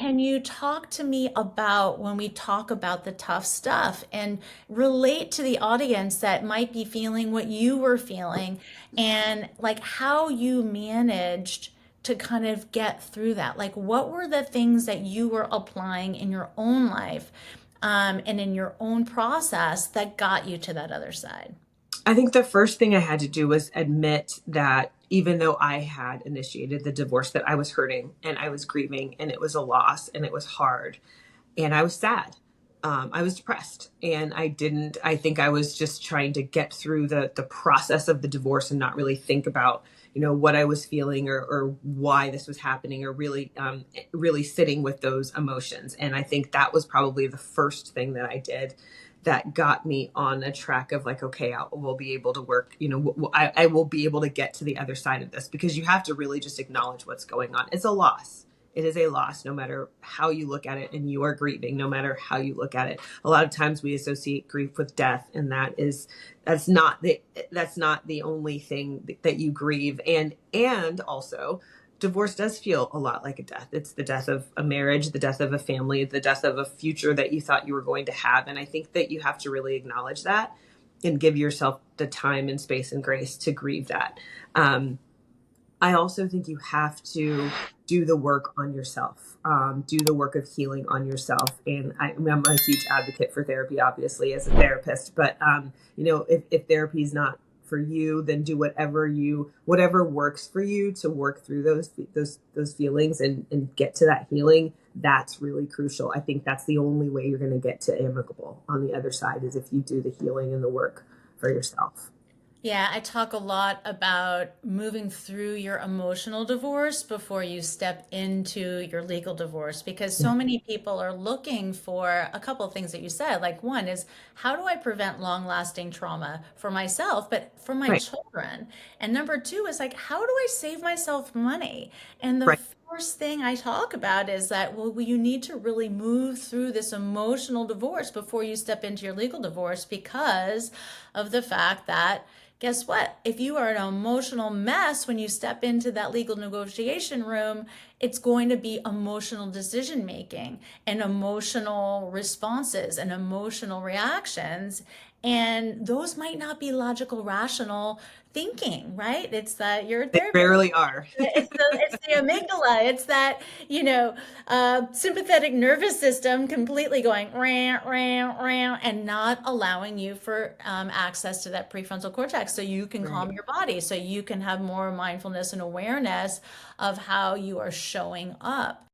can you talk to me about when we talk about the tough stuff and relate to the audience that might be feeling what you were feeling and like how you managed to kind of get through that? Like, what were the things that you were applying in your own life, and in your own process that got you to that other side? I think the first thing I had to do was admit that even though I had initiated the divorce, that I was hurting and I was grieving and it was a loss and it was hard and I was sad. I was depressed and I think I was just trying to get through the process of the divorce and not really think about, what I was feeling or why this was happening or really sitting with those emotions. And I think that was probably the first thing that I did that got me on a track of like, okay, I will be able to work, I will be able to get to the other side of this, because you have to really just acknowledge what's going on. It's a loss. It is a loss, no matter how you look at it, and you are grieving, no matter how you look at it. A lot of times we associate grief with death, and that's not the only thing that you grieve. And also, divorce does feel a lot like a death. It's the death of a marriage, the death of a family, the death of a future that you thought you were going to have. And I think that you have to really acknowledge that and give yourself the time and space and grace to grieve that. I also think you have to do the work on yourself, do the work of healing on yourself. And I'm a huge advocate for therapy, obviously, as a therapist. But if therapy is not for you, then do whatever works for you to work through those feelings and get to that healing. That's really crucial. I think that's the only way you're going to get to amicable on the other side, is if you do the healing and the work for yourself. Yeah, I talk a lot about moving through your emotional divorce before you step into your legal divorce, because so many people are looking for a couple of things that you said. Like, one is, how do I prevent long-lasting trauma for myself, but for my Right, children? And number two is like, how do I save myself money? And the right. first thing I talk about is that, well, you need to really move through this emotional divorce before you step into your legal divorce, because of the fact that, guess what? If you are an emotional mess when you step into that legal negotiation room, it's going to be emotional decision making and emotional responses and emotional reactions. And those might not be logical, rational thinking, right? It's that you're a They therapist. rarely are. It's the amygdala. It's that, sympathetic nervous system completely going rah, rah, rah, and not allowing you for access to that prefrontal cortex so you can Right. calm your body, so you can have more mindfulness and awareness of how you are showing up.